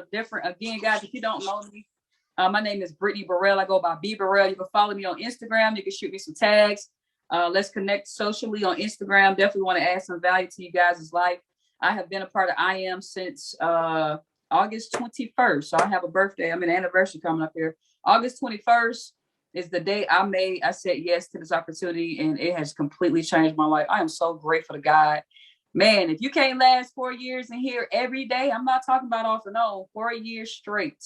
little different. Again, guys, if you don't know me, my name is Brittany Burrell. I go by B Burrell. You can follow me on Instagram. You can shoot me some tags. Let's connect socially on Instagram. Definitely want to add some value to you guys' life. I have been a part of I Am since August 21st. So I have a birthday. I'm an anniversary coming up here. August 21st is the day I said yes to this opportunity, and it has completely changed my life. I am so grateful to God. Man, if you can't last 4 years in here every day, I'm not talking about off and on, 4 years straight.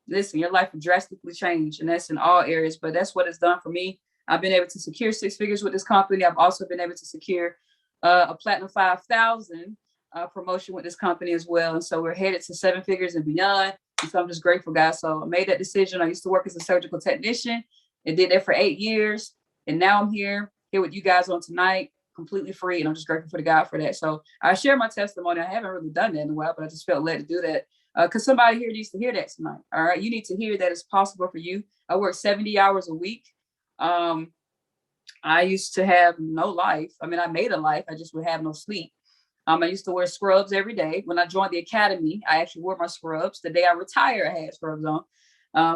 Listen, your life will drastically change, and that's in all areas, but that's what it's done for me. I've been able to secure 6 figures with this company. I've also been able to secure a Platinum 5,000 promotion with this company as well. And so we're headed to 7 figures and beyond. And so I'm just grateful, guys. So I made that decision. I used to work as a surgical technician and did that for 8 years. And now I'm here with you guys on tonight, completely free. And I'm just grateful for the God for that. So I share my testimony. I haven't really done that in a while, but I just felt led to do that. Because somebody here needs to hear that tonight. All right. You need to hear that it's possible for you. I work 70 hours a week. I used to have no life. I mean, I made a life. I just would have no sleep. I used to wear scrubs every day. When I joined the academy, I actually wore my scrubs. The day I retired, I had scrubs on.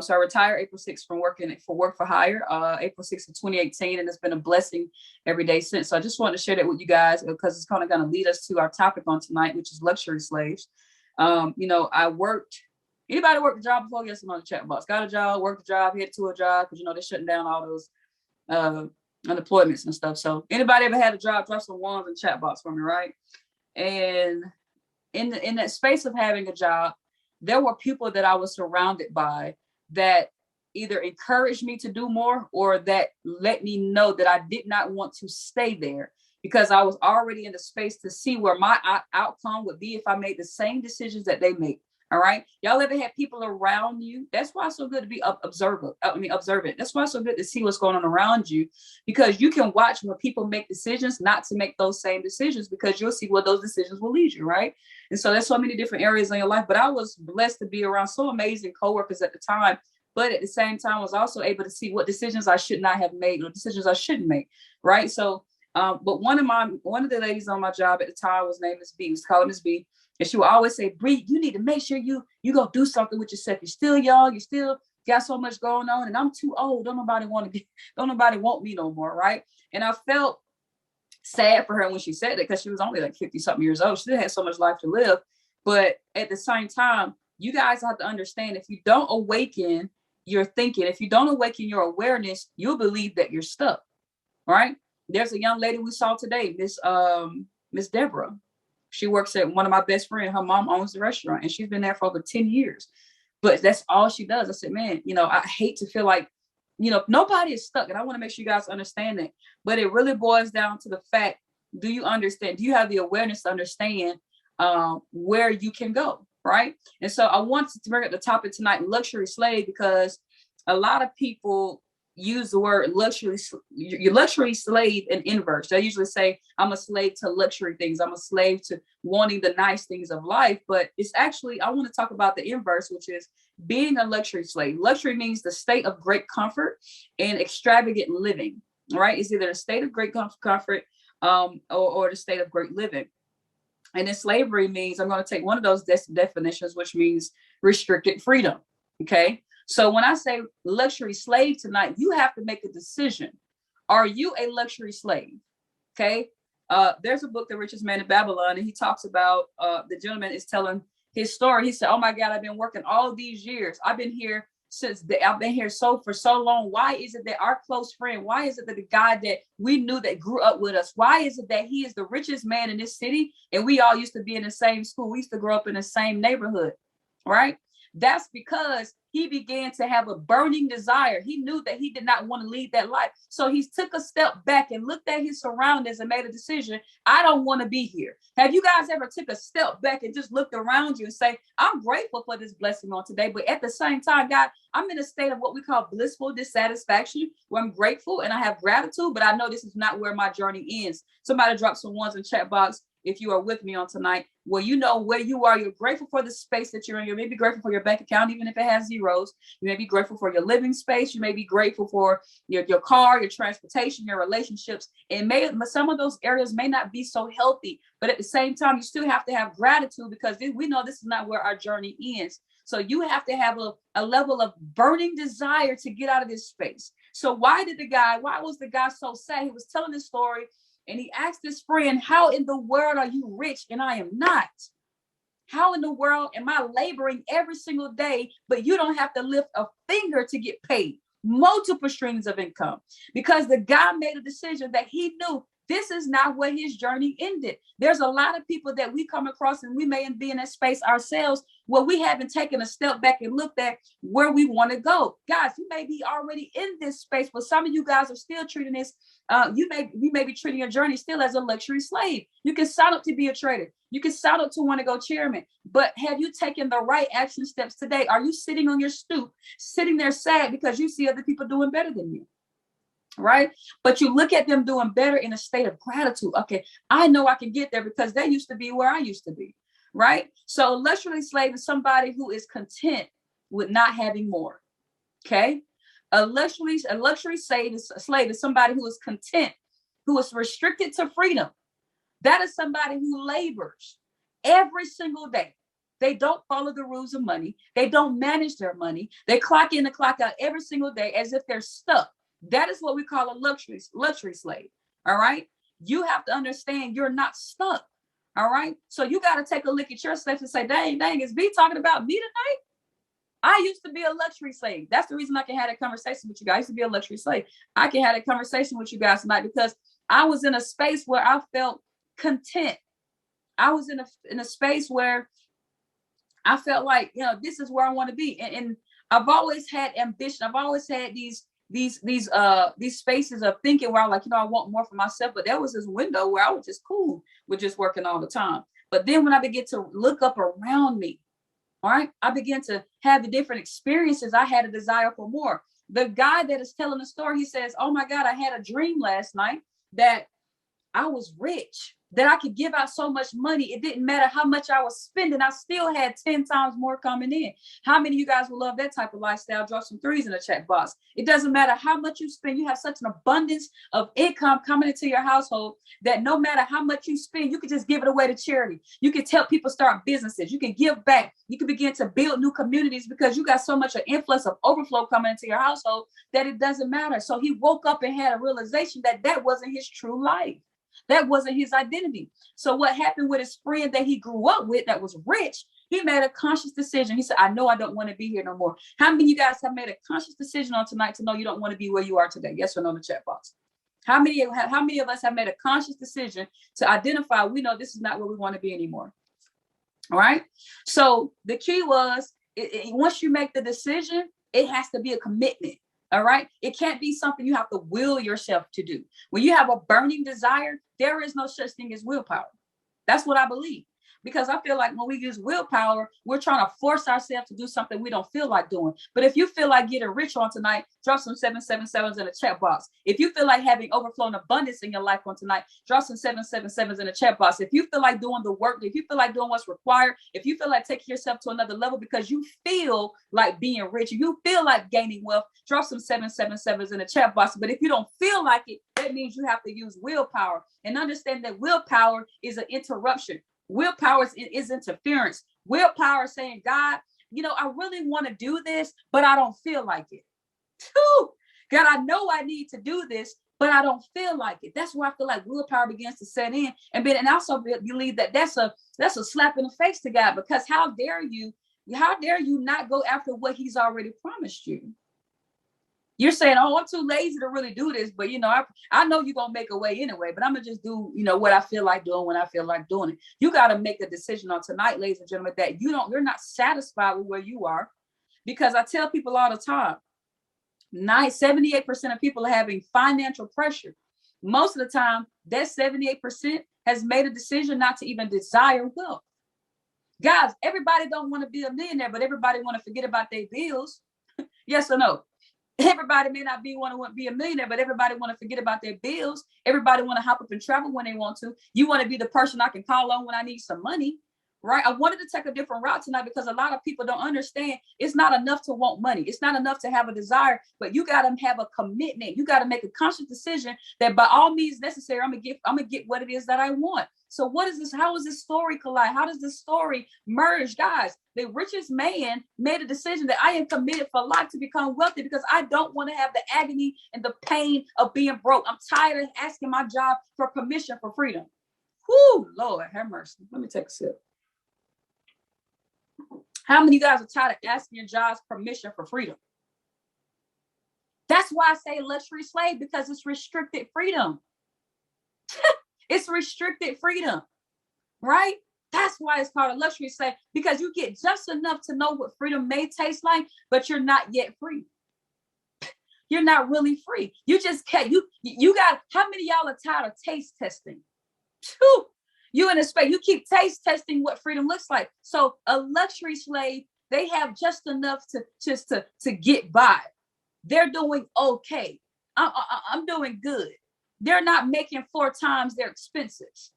So I retired April 6th from working for Work for Hire, April 6th of 2018. And it's been a blessing every day since. So I just wanted to share that with you guys because it's kind of going to lead us to our topic on tonight, which is luxury slaves. I worked. Anybody worked a job before? Yes, I'm on the chat box. Got a job, worked a job, headed to a job because they're shutting down all those unemployments and stuff. So anybody ever had a job? Drop some ones in the chat box for me, right? And in that space of having a job, there were people that I was surrounded by that either encouraged me to do more or that let me know that I did not want to stay there because I was already in the space to see where my outcome would be if I made the same decisions that they make. All right. Y'all ever had people around you? That's why it's so good to be observant. That's why it's so good to see what's going on around you, because you can watch when people make decisions not to make those same decisions because you'll see where those decisions will lead you. Right. And so there's so many different areas in your life. But I was blessed to be around so amazing coworkers at the time. But at the same time, I was also able to see what decisions I should not have made or decisions I shouldn't make. Right. So but one of the ladies on my job at the time was named Miss B. We call her Miss B. And she would always say, Bree, you need to make sure you go do something with yourself. You're still young. You still got so much going on. And I'm too old. Don't nobody want me no more. Right. And I felt sad for her when she said that because she was only like 50 something years old. She still had so much life to live. But at the same time, you guys have to understand, if you don't awaken your thinking, if you don't awaken your awareness, you'll believe that you're stuck. Right. There's a young lady we saw today, Miss Deborah. She works at one of my best friends. Her mom owns the restaurant and she's been there for over 10 years. But that's all she does. I said, man, I hate to feel like, nobody is stuck. And I want to make sure you guys understand that. But it really boils down to the fact, do you understand? Do you have the awareness to understand where you can go? Right. And so I wanted to bring up the topic tonight, luxury slave, because a lot of people use the word luxury slave in inverse. They usually say, I'm a slave to luxury things. I'm a slave to wanting the nice things of life. But it's actually, I want to talk about the inverse, which is being a luxury slave. Luxury means the state of great comfort and extravagant living, right? It's either a state of great comfort or the state of great living. And then slavery means, I'm going to take one of those definitions, which means restricted freedom. Okay. So when I say luxury slave tonight, you have to make a decision. Are you a luxury slave? Okay. There's a book, The Richest Man in Babylon, and he talks about the gentleman is telling his story. He said, oh my God, I've been working all these years. I've been here for so long. Why is it that our close friend, why is it that the guy that we knew that grew up with us, why is it that he is the richest man in this city? And we all used to be in the same school. We used to grow up in the same neighborhood, right? That's because he began to have a burning desire. He knew that he did not want to lead that life. So he took a step back and looked at his surroundings and made a decision. I don't want to be here. Have you guys ever took a step back and just looked around you and say, I'm grateful for this blessing on today, but at the same time, God, I'm in a state of what we call blissful dissatisfaction, where I'm grateful and I have gratitude, but I know this is not where my journey ends. Somebody drop some ones in the chat box. if you are with me on tonight, well, you know where you are. You're grateful for the space that you're in. You may be grateful for your bank account, even if it has zeros. You may be grateful for your living space. You may be grateful for your car, your transportation, your relationships. Some of those areas may not be so healthy, but at the same time, you still have to have gratitude, because we know this is not where our journey ends. So you have to have a level of burning desire to get out of this space. So why was the guy so sad? He was telling this story, and he asked his friend, how in the world are you rich and I am not? How in the world am I laboring every single day, but you don't have to lift a finger to get paid? Multiple streams of income, because the guy made a decision that he knew this is not where his journey ended. There's a lot of people that we come across, and we may be in that space ourselves where we haven't taken a step back and looked at where we want to go. Guys, you may be already in this space, but some of you guys are still treating this. You may be treating your journey still as a luxury slave. You can sign up to be a trader. You can sign up to want to go chairman, but have you taken the right action steps today? Are you sitting on your stoop, sitting there sad because you see other people doing better than you? Right? But you look at them doing better in a state of gratitude. Okay, I know I can get there because they used to be where I used to be. Right? So a luxury slave is somebody who is content with not having more. Okay? A luxury slave is somebody who is content, who is restricted to freedom. That is somebody who labors every single day. They don't follow the rules of money. They don't manage their money. They clock in and clock out every single day as if they're stuck. That is what we call a luxury slave. All right. You have to understand you're not stuck. All right. So you got to take a look at yourself and say, dang, is B talking about me tonight? I used to be a luxury slave. That's the reason I can have that conversation with you guys. I used to be a luxury slave. I can have that conversation with you guys tonight because I was in a space where I felt content. I was in a space where I felt like, this is where I want to be. And I've always had ambition. I've always had these spaces of thinking where I'm like, I want more for myself. But there was this window where I was just cool with just working all the time. But then when I began to look up around me, all right, I began to have the different experiences. I had a desire for more. The guy that is telling the story, he says, oh my God, I had a dream last night that I was rich, that I could give out so much money. It didn't matter how much I was spending. I still had 10 times more coming in. How many of you guys would love that type of lifestyle? Drop some threes in the chat box. It doesn't matter how much you spend. You have such an abundance of income coming into your household that no matter how much you spend, you can just give it away to charity. You can help people start businesses. You can give back. You can begin to build new communities because you got so much an influx of overflow coming into your household that it doesn't matter. So he woke up and had a realization that that wasn't his true life. That wasn't his identity. So what happened with his friend that he grew up with that was rich, he made a conscious decision. He said, I know I don't want to be here no more. How many of you guys have made a conscious decision on tonight to know you don't want to be where you are today? Yes or no in the chat box. How many of us have made a conscious decision to identify, we know this is not where we want to be anymore? All right. So the key was, once you make the decision, it has to be a commitment. All right. It can't be something you have to will yourself to do. When you have a burning desire, there is no such thing as willpower. That's what I believe. Because I feel like when we use willpower, we're trying to force ourselves to do something we don't feel like doing. But if you feel like getting rich on tonight, drop some 777s in the chat box. If you feel like having overflowing abundance in your life on tonight, drop some 777s in the chat box. If you feel like doing the work, if you feel like doing what's required, if you feel like taking yourself to another level because you feel like being rich, you feel like gaining wealth, drop some 777s in the chat box. But if you don't feel like it, that means you have to use willpower and understand that willpower is an interruption. Willpower is interference. Willpower is saying, God, I really want to do this, but I don't feel like it. God, I know I need to do this, but I don't feel like it. That's where I feel like willpower begins to set in. And also believe that that's a slap in the face to God, because how dare you not go after what he's already promised you? You're saying, oh, I'm too lazy to really do this, but I know you're going to make a way anyway, but I'm going to just do, what I feel like doing when I feel like doing it. You got to make a decision on tonight, ladies and gentlemen, that you're not satisfied with where you are, because I tell people all the time, 78% of people are having financial pressure. Most of the time, that 78% has made a decision not to even desire wealth. Guys, everybody don't want to be a millionaire, but everybody want to forget about their bills. Yes or no? Everybody may not want to be a millionaire, but everybody want to forget about their bills. Everybody want to hop up and travel when they want to. You want to be the person I can call on when I need some money, right? I wanted to take a different route tonight because a lot of people don't understand it's not enough to want money. It's not enough to have a desire, but you got to have a commitment. You got to make a conscious decision that by all means necessary, I'm gonna get what it is that I want. So what is this? How is this story collide? How does this story merge? Guys, the richest man made a decision that I am committed for life to become wealthy because I don't want to have the agony and the pain of being broke. I'm tired of asking my job for permission for freedom. Whoo, Lord, have mercy. Let me take a sip. How many of you guys are tired of asking your jobs permission for freedom? That's why I say luxury slave, because it's restricted freedom. It's restricted freedom, right? That's why it's called a luxury slave, because you get just enough to know what freedom may taste like, but you're not yet free. You're not really free. You just can't. You got, how many of y'all are tired of taste testing? Whew. You in a space, you keep taste testing what freedom looks like. So a luxury slave, they have just enough to get by. They're doing okay. I'm doing good. They're not making 4 times their expenses.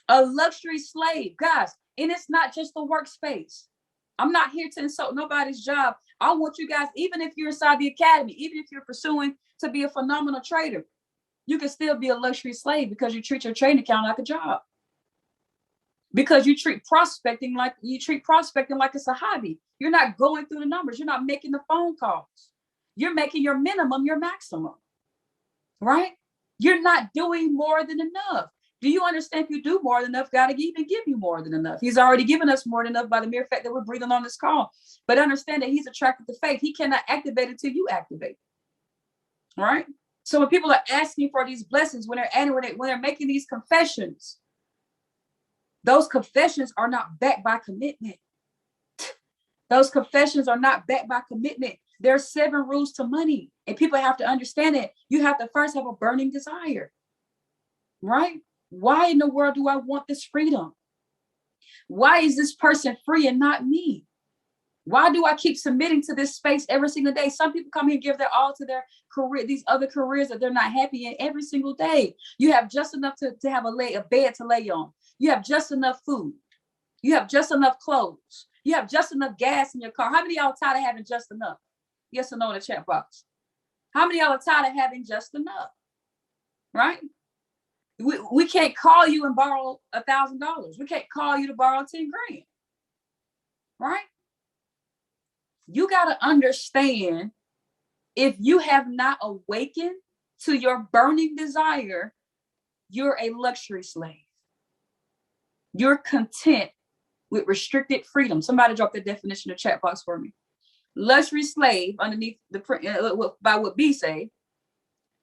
A luxury slave, guys, and it's not just the workspace. I'm not here to insult nobody's job. I want you guys, even if you're inside the academy, even if you're pursuing to be a phenomenal trader, you can still be a luxury slave because you treat your trading account like a job. Because you treat prospecting like it's a hobby. You're not going through the numbers. You're not making the phone calls. You're making your minimum, your maximum, right? You're not doing more than enough. Do you understand? If you do more than enough, God will even give you more than enough. He's already given us more than enough by the mere fact that we're breathing on this call. But understand that he's attracted to faith. He cannot activate it until you activate, right? So when people are asking for these blessings, when they're making these confessions, those confessions are not backed by commitment. Those confessions are not backed by commitment. There are 7 rules to money, and people have to understand it. You have to first have a burning desire, right? Why in the world do I want this freedom? Why is this person free and not me? Why do I keep submitting to this space every single day? Some people come here and give their all to their career, these other careers that they're not happy in every single day. You have just enough to have a bed to lay on. You have just enough food. You have just enough clothes. You have just enough gas in your car. How many of y'all are tired of having just enough? Yes or no in the chat box. How many of y'all are tired of having just enough? Right? We can't call you and borrow $1,000. We can't call you to borrow 10 grand. Right? You got to understand, if you have not awakened to your burning desire, you're a luxury slave. You're content with restricted freedom. Somebody drop the definition in the chat box for me. Luxury slave, underneath the by what B say,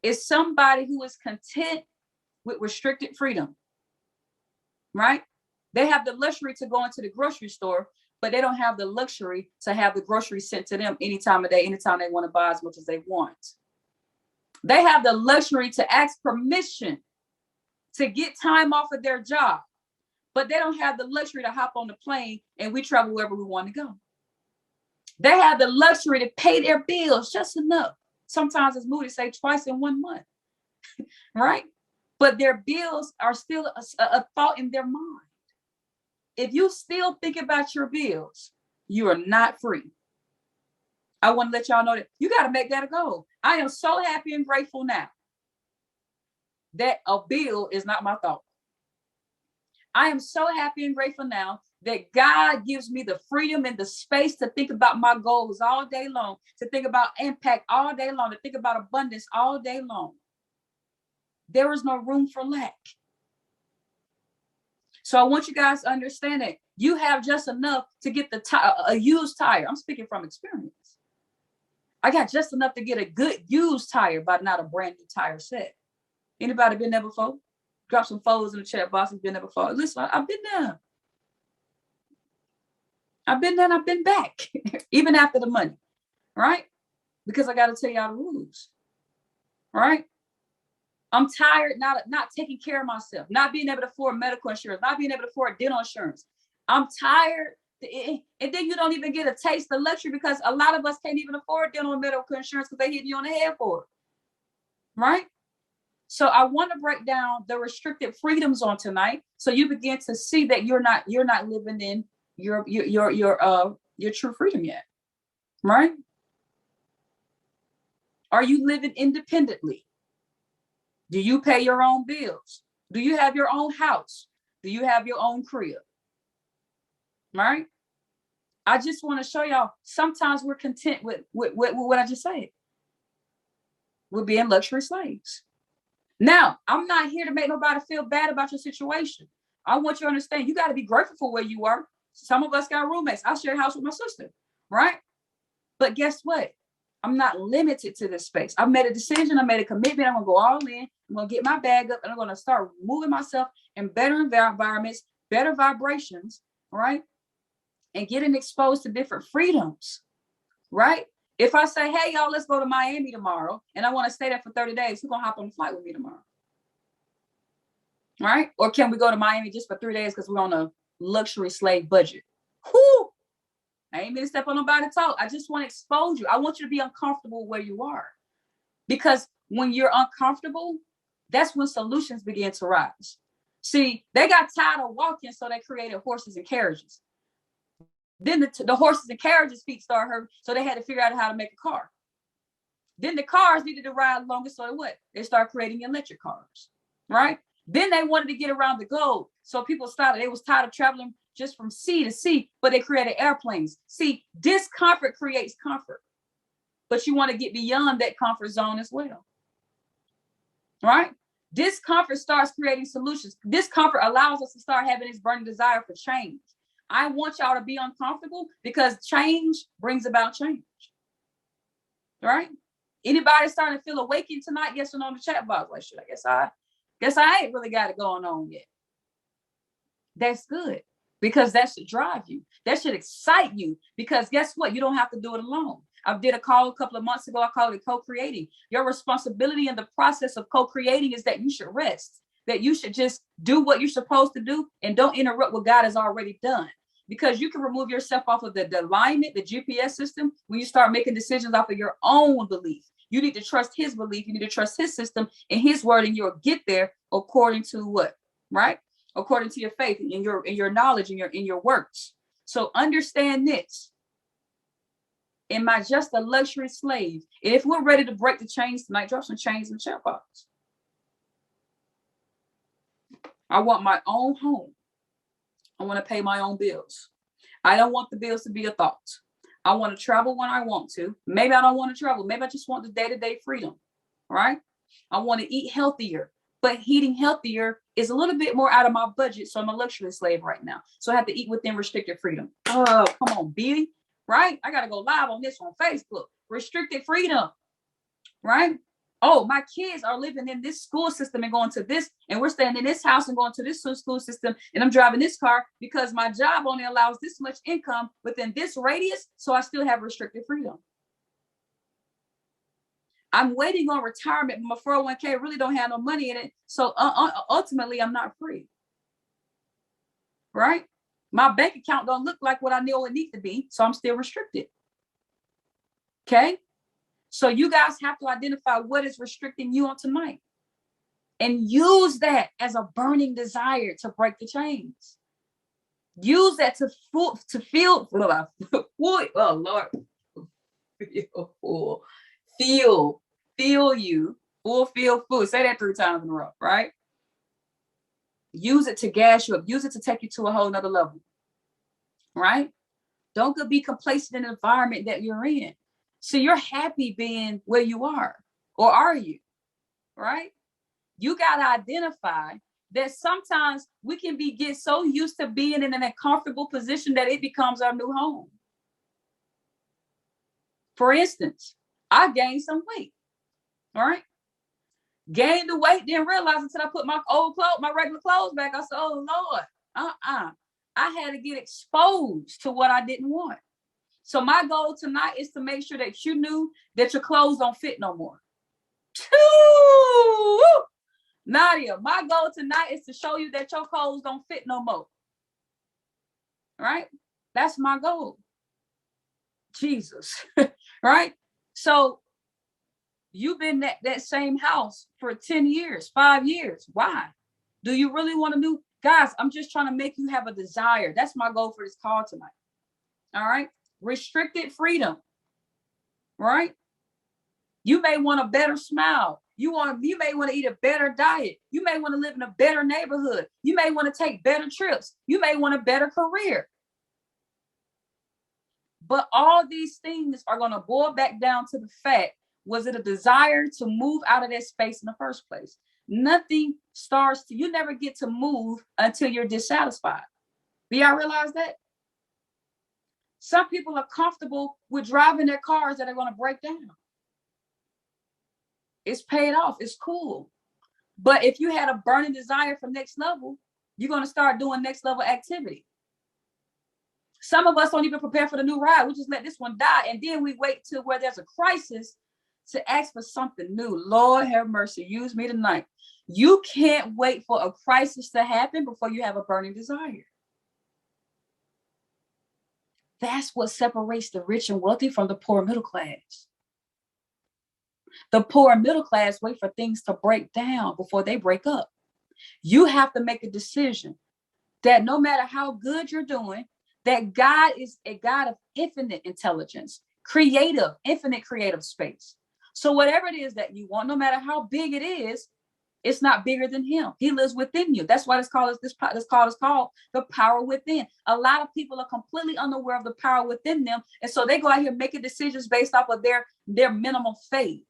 is somebody who is content with restricted freedom, right? They have the luxury to go into the grocery store, but they don't have the luxury to have the groceries sent to them any time of day, anytime they want to buy as much as they want. They have the luxury to ask permission to get time off of their job, but they don't have the luxury to hop on the plane and we travel wherever we want to go. They have the luxury to pay their bills just enough. Sometimes, as Moody say, twice in 1 month, right? But their bills are still a thought in their mind. If you still think about your bills, you are not free. I want to let y'all know that you got to make that a goal. I am so happy and grateful now that a bill is not my thought. I am so happy and grateful now that God gives me the freedom and the space to think about my goals all day long, to think about impact all day long, to think about abundance all day long. There is no room for lack. So I want you guys to understand that you have just enough to get a used tire. I'm speaking from experience. I got just enough to get a good used tire, but not a brand new tire set. Anybody been there before? Drop some photos in the chat box. Has been there before. Listen, I've been there. I've been there and I've been back, even after the money, right? Because I got to tell y'all the rules, right? I'm tired not taking care of myself, not being able to afford medical insurance, not being able to afford dental insurance. I'm tired And then you don't even get a taste of luxury because a lot of us can't even afford dental medical insurance because they hit you on the head for it. Right? So I want to break down the restricted freedoms on tonight, so you begin to see that you're not living in your true freedom yet. Right? Are you living independently? Do you pay your own bills? Do you have your own house? Do you have your own crib? Right? I just want to show y'all, sometimes we're content with what I just said. We're being luxury slaves. Now, I'm not here to make nobody feel bad about your situation. I want you to understand, you got to be grateful for where you are. Some of us got roommates. I share a house with my sister, right? But guess what? I'm not limited to this space. I've made a decision. I made a commitment. I'm going to go all in. I'm going to get my bag up and I'm going to start moving myself in better environments, better vibrations, right? And getting exposed to different freedoms, right? If I say, hey, y'all, let's go to Miami tomorrow, and I want to stay there for 30 days, who's going to hop on the flight with me tomorrow? Right? Or can we go to Miami just for 3 days because we're on a luxury slave budget? Whoo! I ain't mean to step on nobody's toe. I just want to expose you. I want you to be uncomfortable where you are. Because when you're uncomfortable, that's when solutions begin to rise. See, they got tired of walking, so they created horses and carriages. Then the horses and carriages' feet started hurting, so they had to figure out how to make a car. Then the cars needed to ride longer, so what? They started creating electric cars, right? Then they wanted to get around the globe, so people started. They was tired of traveling just from sea to sea, but they created airplanes. See, discomfort creates comfort, but you want to get beyond that comfort zone as well, right? Discomfort starts creating solutions. Discomfort allows us to start having this burning desire for change. I want y'all to be uncomfortable because change brings about change. Right? Anybody starting to feel awakened tonight? Yes or no in the chat box? Like, shit, I guess I ain't really got it going on yet. That's good because that should drive you. That should excite you because guess what? You don't have to do it alone. I did a call a couple of months ago. I called it co-creating. Your responsibility in the process of co-creating is that you should rest, that you should just do what you're supposed to do and don't interrupt what God has already done. Because you can remove yourself off of the alignment, the GPS system, when you start making decisions off of your own belief. You need to trust his belief. You need to trust his system and his word, and you'll get there according to what, right? According to your faith and your knowledge and your works. So understand this. Am I just a luxury slave? And if we're ready to break the chains tonight, drop some chains in the chat box. I want my own home. I want to pay my own bills. I don't want the bills to be a thought. I want to travel when I want to. Maybe I don't want to travel. Maybe I just want the day-to-day freedom, right? I want to eat healthier, but eating healthier is a little bit more out of my budget. So I'm a luxury slave right now. So I have to eat within restricted freedom. Oh, come on, Billy, right? I got to go live on this on Facebook. Restricted freedom, right? Oh, my kids are living in this school system and going to this, and we're staying in this house and going to this school system, and I'm driving this car because my job only allows this much income within this radius, so I still have restricted freedom. I'm waiting on retirement, but my 401k really don't have no money in it, so ultimately I'm not free, right? My bank account don't look like what I know it needs to be, so I'm still restricted, okay? So you guys have to identify what is restricting you on tonight and use that as a burning desire to break the chains. Use that to feel, oh Lord, feel you, feel full. Say that 3 times in a row, right? Use it to gas you up. Use it to take you to a whole nother level, right? Don't be complacent in the environment that you're in. So you're happy being where you are, or are you, right? You got to identify that sometimes we can get so used to being in a comfortable position that it becomes our new home. For instance, I gained some weight, all right? Gained the weight, didn't realize until I put my old clothes, my regular clothes back. I said, oh Lord, I had to get exposed to what I didn't want. So my goal tonight is to make sure that you knew that your clothes don't fit no more. Nadia, my goal tonight is to show you that your clothes don't fit no more. Right? That's my goal. Jesus, right? So you've been at that same house for 10 years, 5 years. Why? Do you really want to do? Guys, I'm just trying to make you have a desire. That's my goal for this call tonight. All right. Restricted freedom, right? You may want a better smile. You may want to eat a better diet. You may want to live in a better neighborhood. You may want to take better trips. You may want a better career. But all these things are going to boil back down to the fact, was it a desire to move out of that space in the first place? Nothing starts to, you never get to move until you're dissatisfied. Do y'all realize that? Some people are comfortable with driving their cars that are going to break down. It's paid off. It's cool. But if you had a burning desire for next level, you're going to start doing next level activity. Some of us don't even prepare for the new ride. We just let this one die. And then we wait till where there's a crisis to ask for something new. Lord have mercy. Use me tonight. You can't wait for a crisis to happen before you have a burning desire. That's what separates the rich and wealthy from the poor middle class. The poor and middle class wait for things to break down before they break up. You have to make a decision that no matter how good you're doing, that God is a God of infinite intelligence, creative, infinite creative space. So whatever it is that you want, no matter how big it is, it's not bigger than him. He lives within you. That's why this call is called the power within. A lot of people are completely unaware of the power within them. And so they go out here making decisions based off of their minimal faith,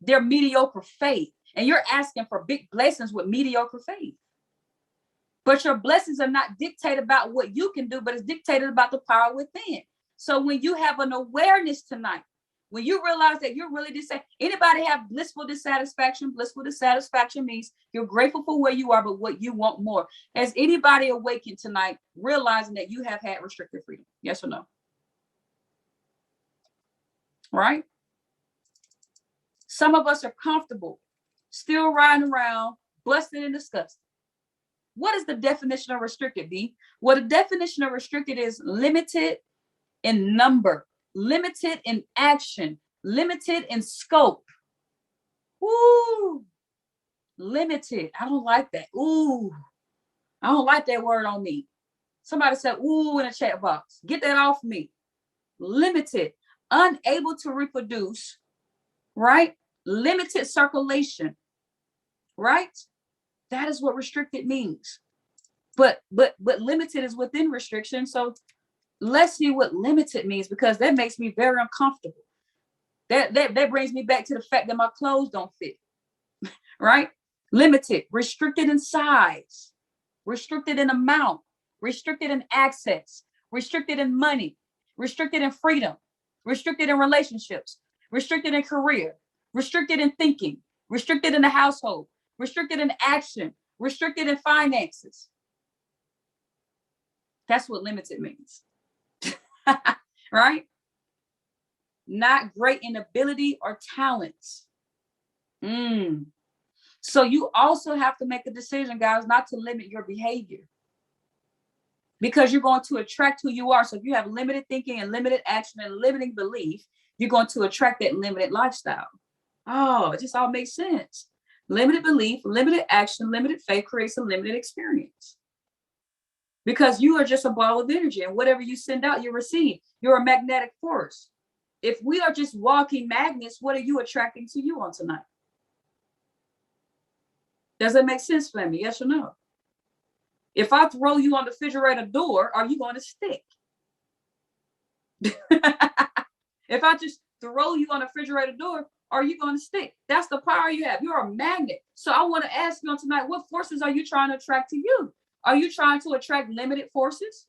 their mediocre faith. And you're asking for big blessings with mediocre faith. But your blessings are not dictated about what you can do, but it's dictated about the power within. So when you have an awareness tonight, when you realize that you're really anybody have blissful dissatisfaction? Blissful dissatisfaction means you're grateful for where you are, but what you want more. Has anybody awakened tonight, realizing that you have had restricted freedom? Yes or no? Right? Some of us are comfortable, still riding around, busted and disgusted. What is the definition of restricted, B? Well, the definition of restricted is limited in number, limited in action, limited in scope. Ooh, limited. I don't like that. Ooh, I don't like that word on me. Somebody said, ooh, in a chat box. Get that off me. Limited, unable to reproduce, right? Limited circulation, right? That is what restricted means. But limited is within restriction. So let's see what limited means, because that makes me very uncomfortable. That brings me back to the fact that my clothes don't fit. Right? Limited, restricted in size, restricted in amount, restricted in access, restricted in money, restricted in freedom, restricted in relationships, restricted in career, restricted in thinking, restricted in the household, restricted in action, restricted in finances. That's what limited means. Right? Not great in ability or talents. So you also have to make a decision, guys, not to limit your behavior, because you're going to attract who you are. So if you have limited thinking and limited action and limiting belief, you're going to attract that limited lifestyle. Oh, it just all makes sense. Limited belief, limited action, limited faith creates a limited experience. Because you are just a ball of energy, and whatever you send out, you receive. You're a magnetic force. If we are just walking magnets, what are you attracting to you on tonight? Does that make sense for me? Yes or no? If I throw you on the refrigerator door, are you going to stick? If I just throw you on the refrigerator door, are you going to stick? That's the power you have. You're a magnet. So I want to ask you on tonight, what forces are you trying to attract to you? Are you trying to attract limited forces?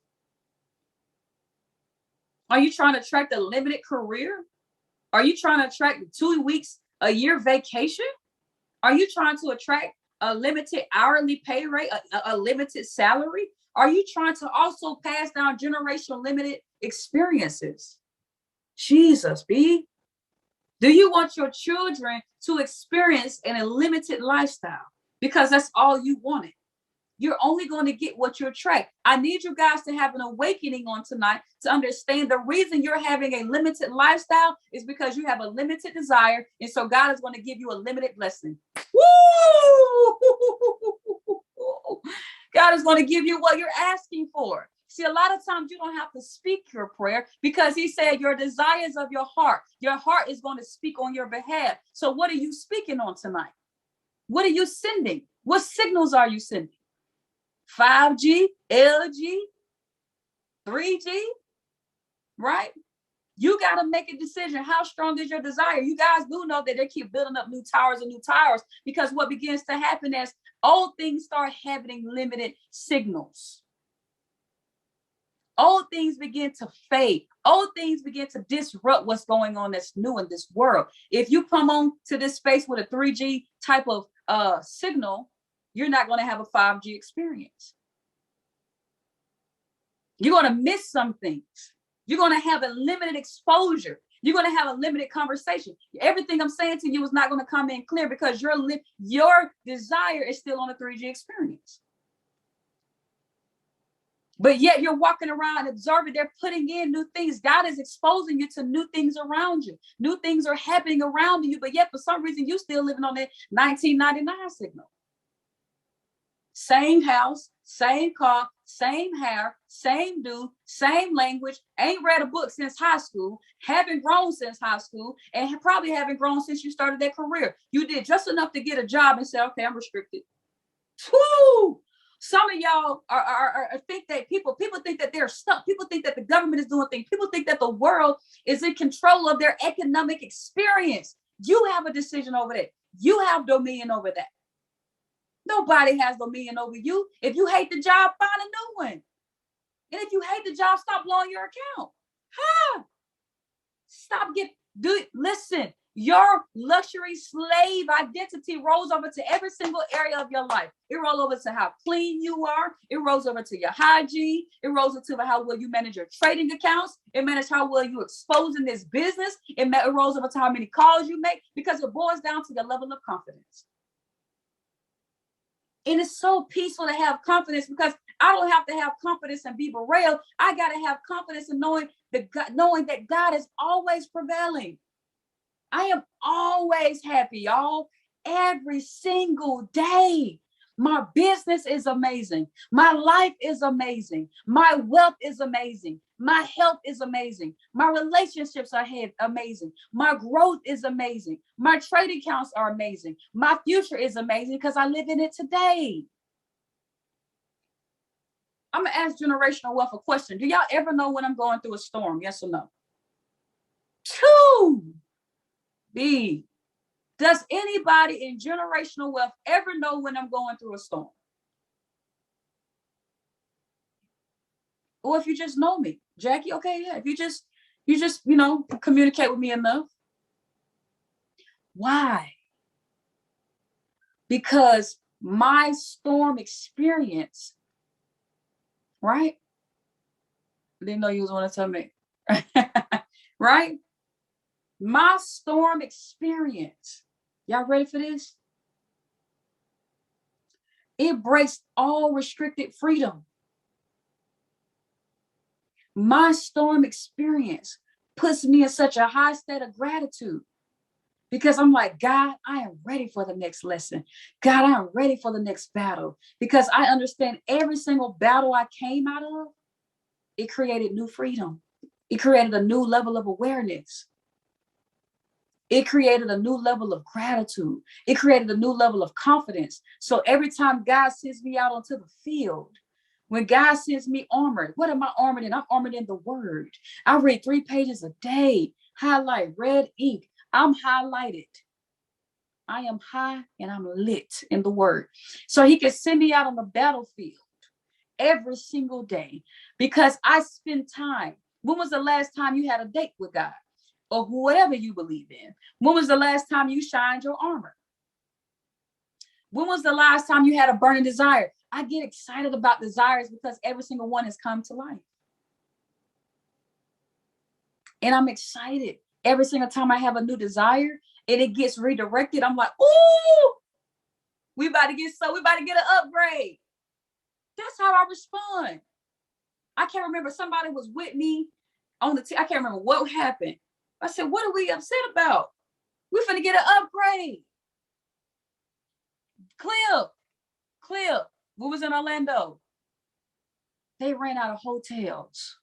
Are you trying to attract a limited career? Are you trying to attract 2 weeks a year vacation? Are you trying to attract a limited hourly pay rate, a limited salary? Are you trying to also pass down generational limited experiences? Jesus, B. Do you want your children to experience in a limited lifestyle because that's all you wanted? You're only going to get what you attract. I need you guys to have an awakening on tonight to understand the reason you're having a limited lifestyle is because you have a limited desire. And so God is going to give you a limited blessing. Woo! God is going to give you what you're asking for. See, a lot of times you don't have to speak your prayer because he said your desires of your heart is going to speak on your behalf. So what are you speaking on tonight? What are you sending? What signals are you sending? 5G, LG, 3G, right? You got to make a decision. How strong is your desire? You guys do know that they keep building up new towers and new towers because what begins to happen is old things start having limited signals. Old things begin to fade. Old things begin to disrupt what's going on that's new in this world. If you come on to this space with a 3G type of signal, you're not going to have a 5G experience. You're going to miss some things. You're going to have a limited exposure. You're going to have a limited conversation. Everything I'm saying to you is not going to come in clear because your desire is still on a 3G experience. But yet you're walking around observing, they're putting in new things. God is exposing you to new things around you. New things are happening around you, but yet for some reason you still living on that 1999 signal. Same house, same car, same hair, same dude, same language, ain't read a book since high school, haven't grown since high school, and probably haven't grown since you started that career. You did just enough to get a job and say, okay, I'm restricted. Woo! Some of y'all are think that people think that they're stuck. People think that the government is doing things. People think that the world is in control of their economic experience. You have a decision over that. You have dominion over that. Nobody has dominion over you. If you hate the job, find a new one. And if you hate the job, stop blowing your account. Listen. Your luxury slave identity rolls over to every single area of your life. It rolls over to how clean you are. It rolls over to your hygiene. It rolls into how well you manage your trading accounts. It manages how well you exposing this business. It rolls over to how many calls you make because it boils down to your level of confidence. And it's so peaceful to have confidence because I don't have to have confidence and be berailed. I got to have confidence in knowing that God is always prevailing. I am always happy, y'all, every single day. My business is amazing. My life is amazing. My wealth is amazing. My health is amazing. My relationships are amazing. My growth is amazing. My trading accounts are amazing. My future is amazing because I live in it today. I'm going to ask Generational Wealth a question. Do y'all ever know when I'm going through a storm? Yes or no? 2. B. Does anybody in Generational Wealth ever know when I'm going through a storm? Or if you just know me, Jackie, okay, yeah. If you just, communicate with me enough. Why? Because my storm experience, right? Didn't know you was want to tell me. Right? My storm experience, y'all ready for this? It breaks all restricted freedom. My storm experience puts me in such a high state of gratitude because I'm like, God, I am ready for the next lesson. God, I am ready for the next battle because I understand every single battle I came out of, it created new freedom. It created a new level of awareness. It created a new level of gratitude. It created a new level of confidence. So every time God sends me out onto the field, when God sends me armored, what am I armored in? I'm armored in the word. I read 3 pages a day, highlight red ink. I'm highlighted. I am high and I'm lit in the word. So he can send me out on the battlefield every single day because I spend time. When was the last time you had a date with God? Or whatever you believe in? When was the last time you shined your armor? When was the last time you had a burning desire? I get excited about desires because every single one has come to life. And I'm excited every single time I have a new desire and it gets redirected. I'm like, ooh, we about to get an upgrade. That's how I respond. I can't remember, somebody was with me on the I can't remember what happened. I said, what are we upset about? We're finna get an upgrade. Clip. We was in Orlando. They ran out of hotels.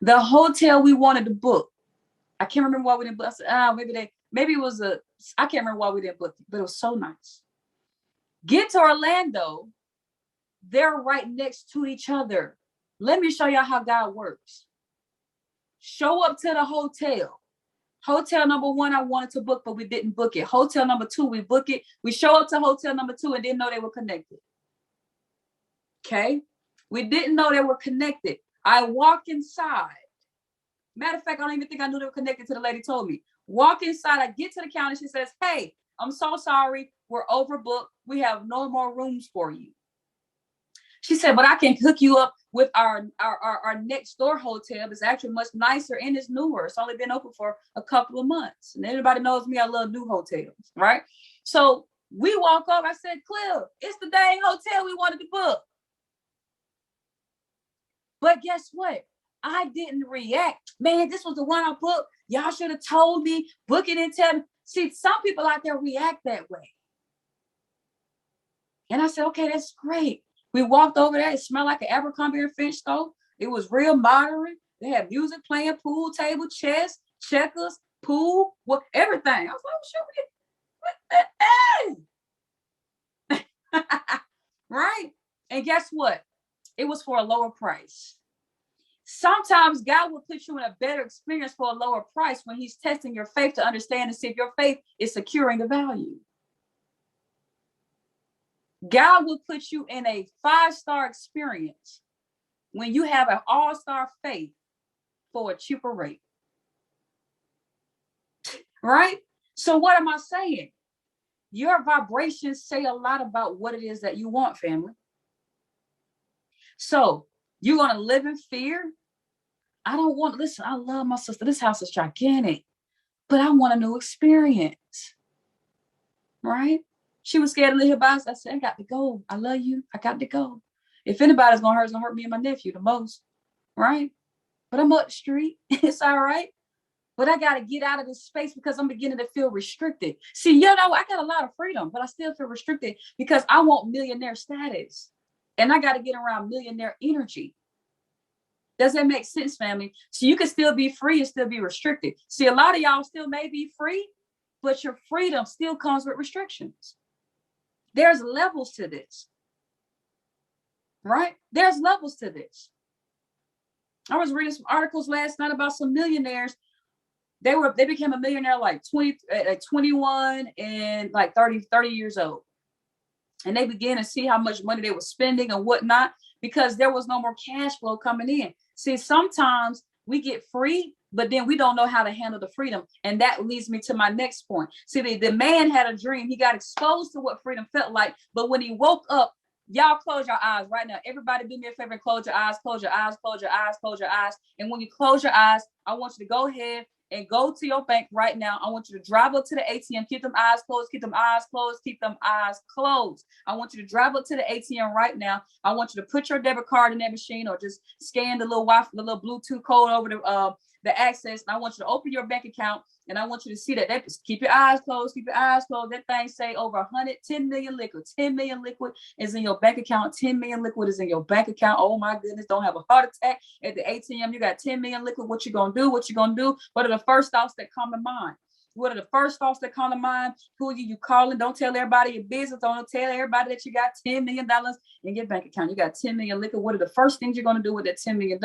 The hotel we wanted to book, I can't remember why we didn't book. I said, maybe it was I can't remember why we didn't book it, but it was so nice. Get to Orlando, they're right next to each other. Let me show y'all how God works. Show up to the hotel. Hotel number 1, I wanted to book, but we didn't book it. Hotel number 2, we book it. We show up to hotel number 2 and didn't know they were connected. Okay? We didn't know they were connected. I walk inside. Matter of fact, I don't even think I knew they were connected till the lady told me. Walk inside, I get to the counter, she says, hey, I'm so sorry, we're overbooked. We have no more rooms for you. She said, but I can hook you up with our next door hotel. It's actually much nicer and it's newer. It's only been open for a couple of months. And everybody knows me, I love new hotels, right? So we walk up, I said, Cliff, it's the dang hotel we wanted to book. But guess what? I didn't react. Man, this was the one I booked. Y'all should have told me, book it and tell me. See, some people out there react that way. And I said, okay, that's great. We walked over there. It smelled like an Abercrombie and Finch store. It was real modern. They had music playing, pool table, chess, checkers, pool, everything. I was like, what the right? And guess what? It was for a lower price. Sometimes God will put you in a better experience for a lower price when he's testing your faith to understand and see if your faith is securing the value. God will put you in a 5-star experience when you have an all-star faith for a cheaper rate. Right? So what am I saying? Your vibrations say a lot about what it is that you want, family. So you're going to live in fear? Listen, I love my sister. This house is gigantic, but I want a new experience. Right? She was scared to leave her house. I said, I got to go. I love you. I got to go. If anybody's going to hurt, it's going to hurt me and my nephew the most. Right? But I'm up the street. It's all right. But I got to get out of this space because I'm beginning to feel restricted. See, I got a lot of freedom, but I still feel restricted because I want millionaire status. And I got to get around millionaire energy. Does that make sense, family? So you can still be free and still be restricted. See, a lot of y'all still may be free, but your freedom still comes with restrictions. There's levels to this, right? There's levels to this. I was reading some articles last night about some millionaires. They became a millionaire like 21 and like 30 years old. And they began to see how much money they were spending and whatnot because there was no more cash flow coming in. See, sometimes we get free, but then we don't know how to handle the freedom. And that leads me to my next point. See, the man had a dream. He got exposed to what freedom felt like. But when he woke up, y'all close your eyes right now. Everybody do me a favor and close your eyes, close your eyes, close your eyes, close your eyes. And when you close your eyes, I want you to go ahead and go to your bank right now. I want you to drive up to the ATM. Keep them eyes closed. Keep them eyes closed. Keep them eyes closed. I want you to drive up to the ATM right now. I want you to put your debit card in that machine or just scan the little Wi-Fi, the little Bluetooth code over the access. And I want you to open your bank account. And I want you to see that. Keep your eyes closed. Keep your eyes closed. That thing say over 110 million liquid. 10 million liquid is in your bank account. 10 million liquid is in your bank account. Oh my goodness. Don't have a heart attack at the ATM. You got 10 million liquid. What you gonna do? What you gonna do? What are the first thoughts that come to mind? What are the first thoughts that come to mind? Who are you calling? Don't tell everybody your business. Don't tell everybody that you got $10 million in your bank account. You got 10 million liquid. What are the first things you're going to do with that $10 million?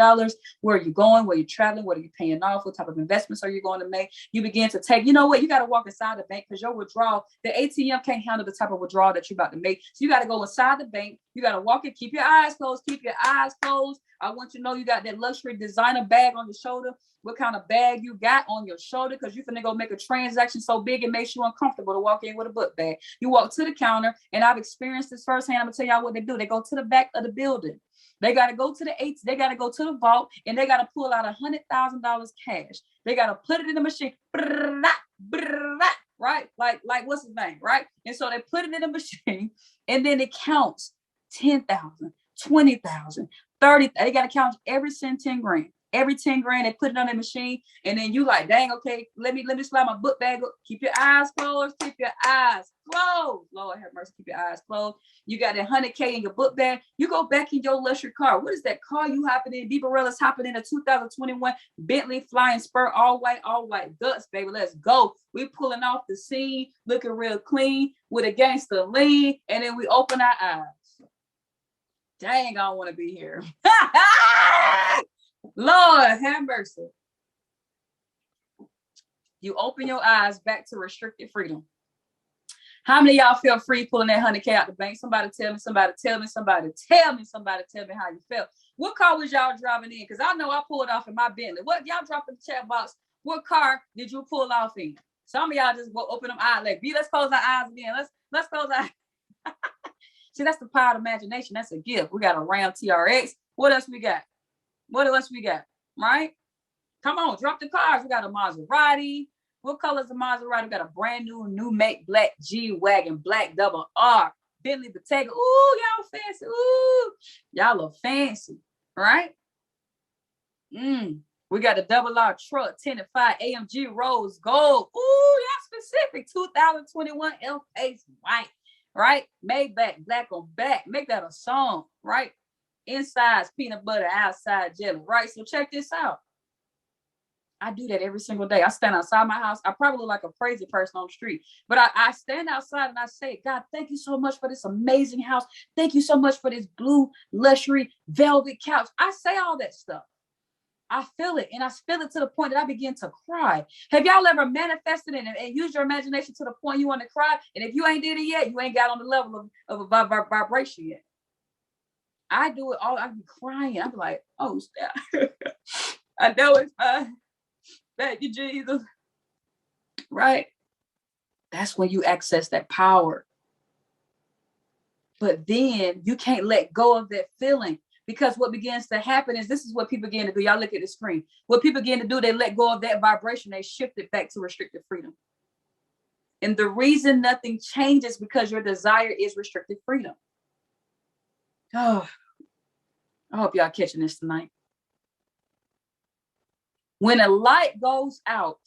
Where are you going? Where are you traveling? What are you paying off? What type of investments are you going to make? You begin to take, you know what? You got to walk inside the bank because your withdrawal, the ATM can't handle the type of withdrawal that you're about to make. So you got to go inside the bank. You got to walk it. Keep your eyes closed. Keep your eyes closed. I want you to know you got that luxury designer bag on your shoulder. What kind of bag you got on your shoulder, because you're finna go make a transaction so big it makes you uncomfortable to walk in with a book bag. You walk to the counter, and I've experienced this firsthand. I'm gonna tell y'all what they do. They go to the back of the building. They gotta go to they gotta go to the vault, and they gotta pull out $100,000 cash. They gotta put it in the machine, right? Like what's his name, right? And so they put it in the machine, and then it counts 10,000, 20,000, 30. They got to count every cent 10 grand. Every 10 grand, they put it on the machine. And then you like, dang, okay, let me slide my book bag up. Keep your eyes closed. Keep your eyes closed. Lord have mercy, keep your eyes closed. You got that 100K in your book bag. You go back in your luxury car. What is that car you hopping in? Dee Barella's hopping in a 2021 Bentley Flying Spur, all white guts, baby. Let's go. We pulling off the scene, looking real clean with a gangster lean. And then we open our eyes. Dang, I don't want to be here. Lord have mercy. You open your eyes back to restricted freedom. How many of y'all feel free pulling that 100K out the bank? Somebody tell me how you felt. What car was y'all driving in? Because I know I pulled off in my Bentley. What y'all drop in the chat box? What car did you pull off in? Some of y'all just go open them eyes like, let's close our eyes again. Let's close our eyes. See, that's the power of imagination. That's a gift. We got a Ram TRX. What else we got? Right? Come on, drop the cars. We got a Maserati. What color is the Maserati? We got a brand new make black G-Wagon, black double R, Bentley Bottega. Ooh, y'all fancy. Ooh, y'all look fancy, right? We got a double R truck, 10 and 5 AMG Rose Gold. Ooh, y'all specific. 2021 F-Pace white, right? Maybach, black on back. Make that a song, right? Inside's peanut butter, outside jelly, right? So check this out. I do that every single day. I stand outside my house. I probably look like a crazy person on the street, but I stand outside and I say, God, thank you so much for this amazing house. Thank you so much for this blue luxury velvet couch. I say all that stuff. I feel it, and I feel it to the point that I begin to cry. Have y'all ever manifested it and used your imagination to the point you want to cry? And if you ain't did it yet, you ain't got on the level of a vibration yet. I do it all. I be crying. I'm like, oh, snap. I know it's fine. Thank you, Jesus. Right? That's when you access that power. But then you can't let go of that feeling, because what begins to happen is, this is what people begin to do. Y'all look at the screen. What people begin to do, they let go of that vibration. They shift it back to restricted freedom. And the reason nothing changes because your desire is restricted freedom. Oh, I hope y'all catching this tonight. When a light goes out,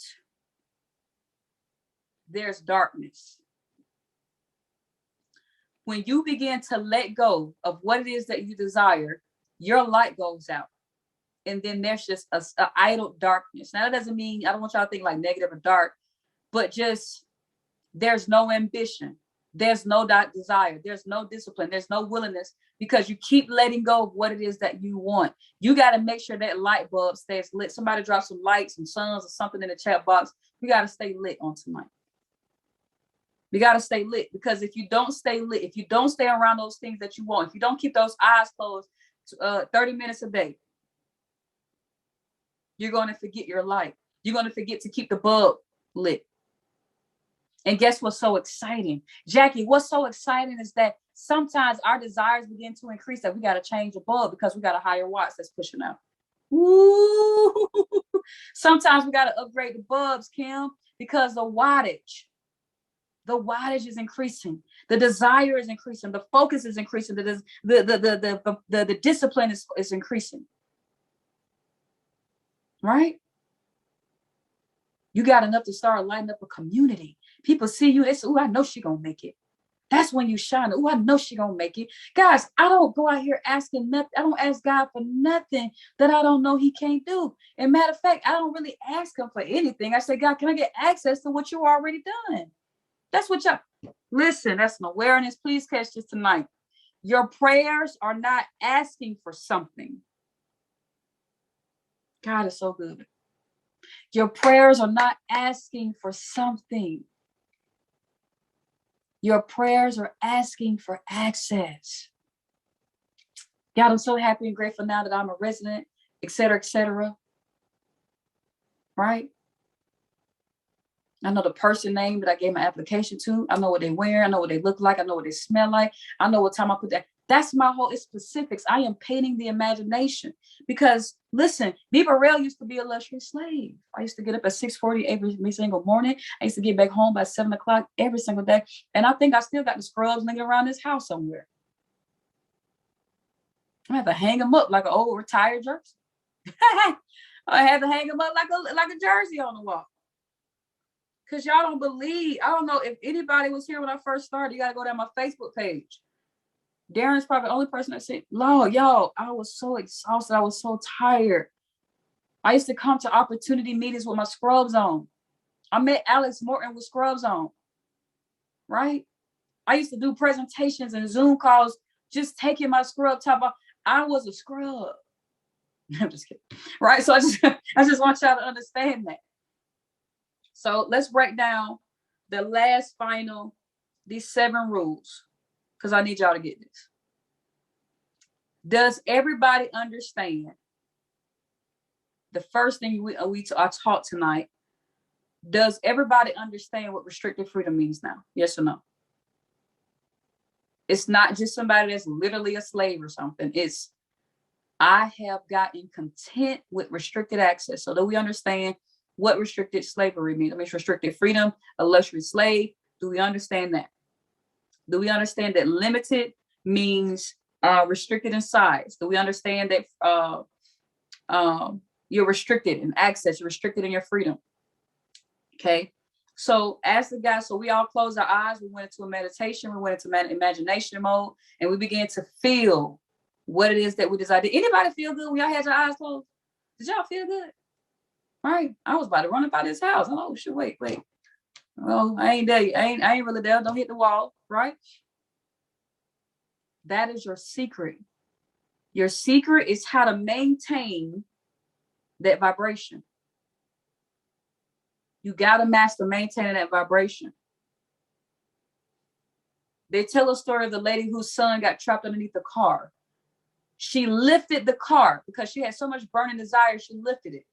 there's darkness. When you begin to let go of what it is that you desire, your light goes out. And then there's just a idle darkness. Now, that doesn't mean, I don't want y'all to think like negative or dark, but just there's no ambition. There's no desire. There's no discipline. There's no willingness, because you keep letting go of what it is that you want. You got to make sure that light bulb stays lit. Somebody drop some lights, some suns or something in the chat box. We got to stay lit on tonight. We got to stay lit, because if you don't stay lit, if you don't stay around those things that you want, if you don't keep those eyes closed 30 minutes a day, you're going to forget your light. You're going to forget to keep the bulb lit. And guess what's so exciting? Jackie, what's so exciting is that sometimes our desires begin to increase, that we got to change the bulb because we got a higher watts that's pushing out. Ooh. Sometimes we got to upgrade the bulbs, Kim, because the wattage is increasing. The desire is increasing. The focus is increasing. The discipline is increasing. Right? You got enough to start lighting up a community. People see you, they say, oh, I know she gonna make it. That's when you shine. Oh, I know she gonna make it. Guys, I don't go out here asking nothing. I don't ask God for nothing that I don't know he can't do. And matter of fact, I don't really ask him for anything. I say, God, can I get access to what you already done? That's what y'all, listen, that's an awareness. Please catch this tonight. Your prayers are not asking for something. God is so good. Your prayers are not asking for something. Your prayers are asking for access. God, I'm so happy and grateful now that I'm a resident, et cetera, right? I know the person name that I gave my application to. I know what they wear. I know what they look like. I know what they smell like. I know what time I put that. That's my whole, it's specifics. I am painting the imagination, because listen, Dee Burrell used to be a luxury slave. I used to get up at 6:40 every single morning. I used to get back home by 7 o'clock every single day. And I think I still got the scrubs laying around this house somewhere. I had to hang them up like an old retired jersey. I had to hang them up like a jersey on the wall. Because y'all don't believe. I don't know if anybody was here when I first started. You got to go down my Facebook page. Darren's probably the only person that said, Lord, y'all, I was so exhausted. I was so tired. I used to come to opportunity meetings with my scrubs on. I met Alex Morton with scrubs on. Right? I used to do presentations and Zoom calls, just taking my scrub top off. I was a scrub. I'm just kidding. Right? So I just want y'all to understand that. So let's break down the last final, these 7 rules, because I need y'all to get this. Does everybody understand? The first thing I taught tonight, does everybody understand what restricted freedom means now? Yes or no? It's not just somebody that's literally a slave or something. It's, I have gotten content with restricted access. So do we understand what restricted slavery means? I mean, restricted freedom, a luxury slave. Do we understand that? Do we understand that limited means restricted in size? Do we understand that you're restricted in access, you're restricted in your freedom? Okay. So as the guys, so we all closed our eyes. We went into a meditation. We went into imagination mode, and we began to feel what it is that we desire. Did anybody feel good when y'all had your eyes closed? Did y'all feel good? All right. I was about to run up out of this house. Oh, shit, wait. Well, I ain't there. I ain't really there. Don't hit the wall, right? That is your secret. Your secret is how to maintain that vibration. You got to master maintaining that vibration. They tell a story of the lady whose son got trapped underneath the car. She lifted the car because she had so much burning desire. She lifted it.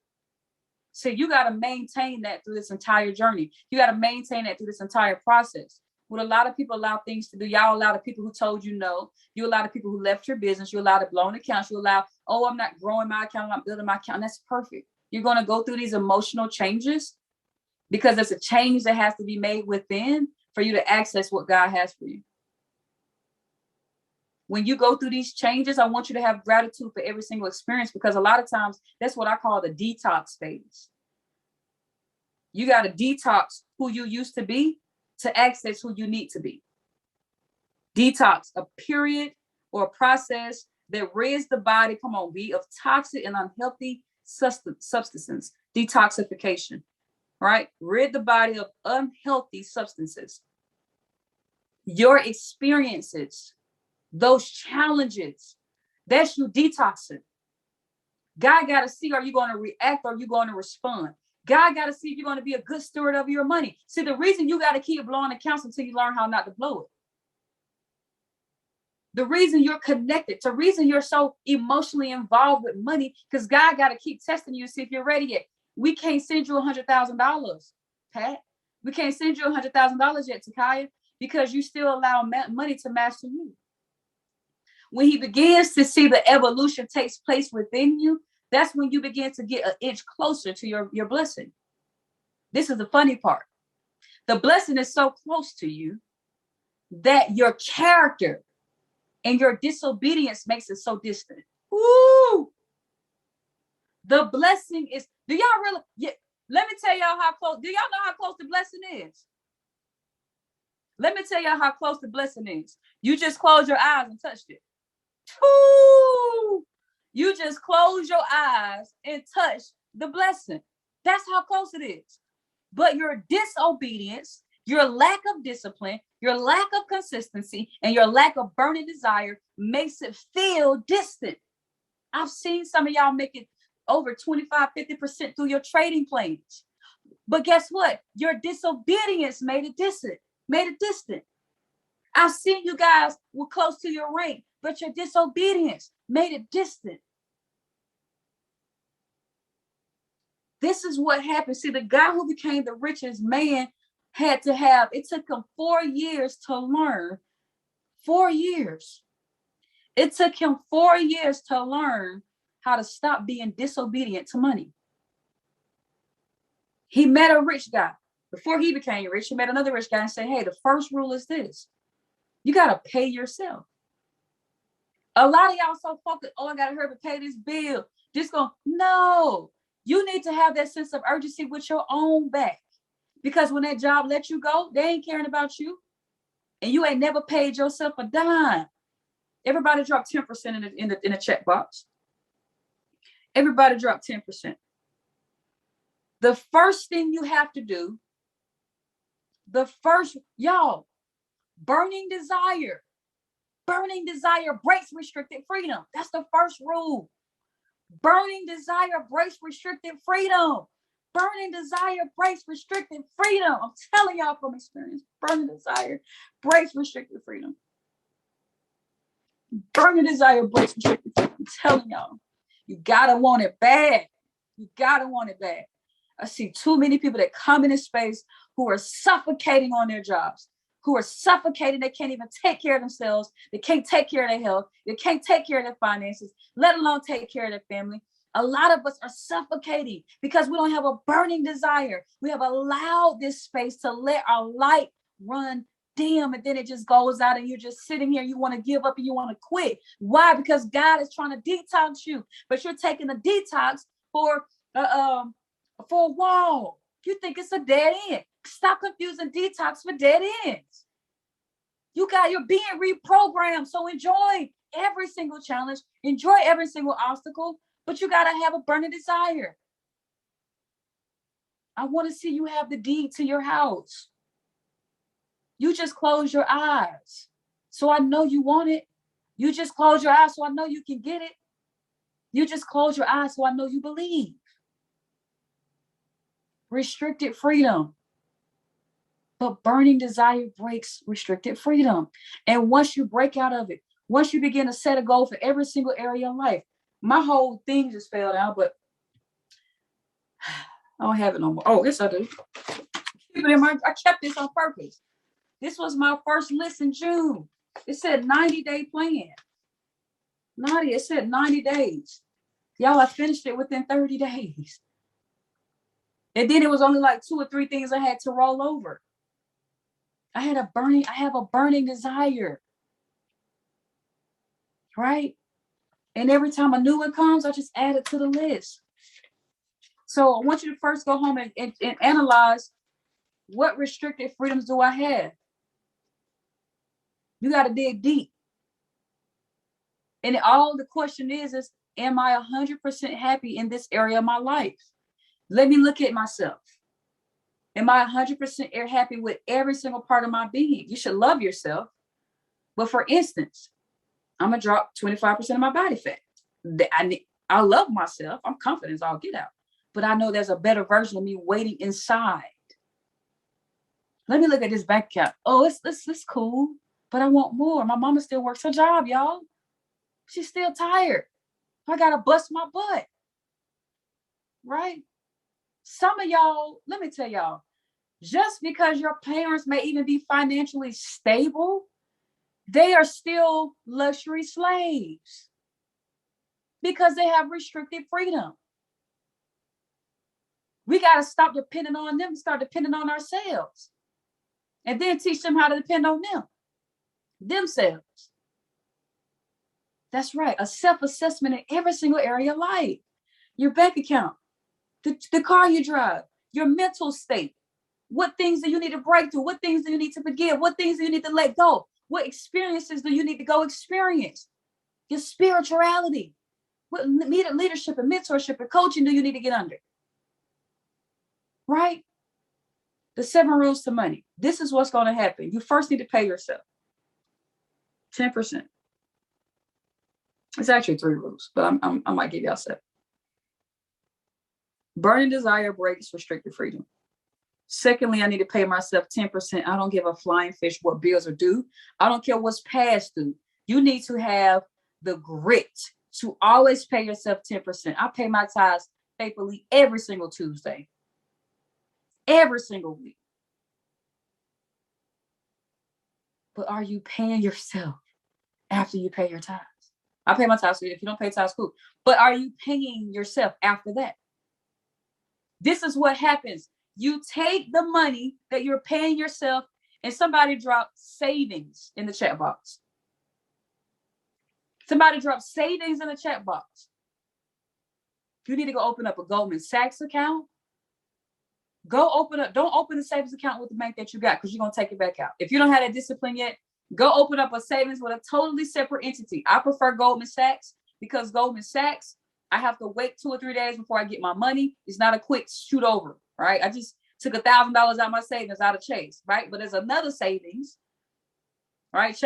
So you got to maintain that through this entire journey. You got to maintain that through this entire process. What a lot of people allow things to do, y'all allow the people who told you no. You allow the people who left your business. You allow the blown accounts. You allow, oh, I'm not growing my account. I'm not building my account. That's perfect. You're going to go through these emotional changes because there's a change that has to be made within for you to access what God has for you. When you go through these changes, I want you to have gratitude for every single experience, because a lot of times that's what I call the detox phase. You got to detox who you used to be to access who you need to be. Detox, a period or a process that rids the body, come on, be of toxic and unhealthy substances. Detoxification, right? Rid the body of unhealthy substances. Your experiences, those challenges, that's you detoxing. God got to see, are you going to react or are you going to respond? God got to see if you're going to be a good steward of your money. See, the reason you got to keep blowing accounts until you learn how not to blow it. The reason you're connected, the reason you're so emotionally involved with money, because God got to keep testing you to see if you're ready yet. We can't send you $100,000, Pat. We can't send you $100,000 yet, Takaya, because you still allow money to master you. When he begins to see the evolution takes place within you, that's when you begin to get an inch closer to your blessing. This is the funny part. The blessing is so close to you that your character and your disobedience makes it so distant. Ooh. The blessing is, do y'all really, let me tell y'all how close, do y'all know how close the blessing is? Let me tell y'all how close the blessing is. You just closed your eyes and touched it. Ooh. You just close your eyes and touch the blessing. That's how close it is. But your disobedience, your lack of discipline, your lack of consistency, and your lack of burning desire makes it feel distant. I've seen some of y'all make it over 25-50% through your trading plans. But guess what? Your disobedience made it distant. I've seen you guys were close to your rank, but your disobedience made it distant. This is what happened. See, the guy who became the richest man had to have, it took him 4 years to learn. 4 years. It took him 4 years to learn how to stop being disobedient to money. He met a rich guy. Before he became rich, he met another rich guy and said, hey, the first rule is this. You got to pay yourself. A lot of y'all so focused, oh, I gotta hurry up and pay this bill. No, you need to have that sense of urgency with your own back. Because when that job lets you go, they ain't caring about you. And you ain't never paid yourself a dime. Everybody drop 10% in the check box. Everybody drop 10%. The first thing you have to do, y'all, burning desire. Burning desire breaks restricted freedom. That's the first rule. Burning desire breaks restricted freedom. Burning desire breaks restricted freedom. I'm telling y'all from experience. Burning desire breaks restricted freedom. Burning desire breaks restricted freedom. I'm telling y'all. You gotta want it bad. You gotta want it bad. I see too many people that come in this space who are suffocating on their jobs, who are suffocating. They can't even take care of themselves. They can't take care of their health. They can't take care of their finances, let alone take care of their family. A lot of us are suffocating because we don't have a burning desire. We have allowed this space to let our light run dim, and then it just goes out and you're just sitting here. You want to give up and you want to quit. Why? Because God is trying to detox you, but you're taking the detox for a wall. You think it's a dead end. Stop confusing detox for dead ends. You're being reprogrammed. So enjoy every single challenge, enjoy every single obstacle, but you got to have a burning desire. I want to see you have the deed to your house. You just close your eyes, so I know you want it. You just close your eyes, so I know you can get it. You just close your eyes, so I know you believe. Restricted freedom. But burning desire breaks restricted freedom. And once you break out of it, once you begin to set a goal for every single area of life, my whole thing just fell down, but I don't have it no more. Oh, yes, I do. I kept this on purpose. This was my first list in June. It said 90-day plan. It said 90 days. Y'all, I finished it within 30 days. And then it was only like 2 or 3 things I had to roll over. I have a burning desire. Right? And every time a new one comes, I just add it to the list. So I want you to first go home and analyze, what restricted freedoms do I have? You got to dig deep. And all the question is, am I 100% happy in this area of my life? Let me look at myself. Am I 100% happy with every single part of my being? You should love yourself. But for instance, I'm going to drop 25% of my body fat. I love myself. I'm confident as I'll get out. But I know there's a better version of me waiting inside. Let me look at this bank account. Oh, it's cool, but I want more. My mama still works her job, y'all. She's still tired. I got to bust my butt. Right? Some of y'all, let me tell y'all, just because your parents may even be financially stable, they are still luxury slaves because they have restricted freedom. We got to stop depending on them, start depending on ourselves, and then teach them how to depend on themselves. That's right. A self-assessment in every single area of life. Your bank account, the car you drive, your mental state. What things do you need to break through? What things do you need to forgive? What things do you need to let go? What experiences do you need to go experience? Your spirituality. What leadership and mentorship and coaching do you need to get under? Right? The 7 rules to money. This is what's going to happen. You first need to pay yourself 10%. It's actually 3 rules, but I might give y'all 7. Burning desire breaks restricted freedom. Secondly, I need to pay myself 10%. I don't give a flying fish what bills are due. I don't care what's past due. You need to have the grit to always pay yourself 10%. I pay my tithes faithfully every single Tuesday. Every single week. But are you paying yourself after you pay your tithes? I pay my tithes. If you don't pay tithes, cool. But are you paying yourself after that? This is what happens. You take the money that you're paying yourself, and somebody dropped savings in the chat box. Somebody dropped savings in the chat box. You need to go open up a Goldman Sachs account. Go open up. Don't open a savings account with the bank that you got because you're going to take it back out. If you don't have that discipline yet, go open up a savings with a totally separate entity. I prefer Goldman Sachs because Goldman Sachs, I have to wait 2 or 3 days before I get my money. It's not a quick shoot over, right? I just took $1,000 out of my savings out of Chase, right? But there's another savings, right?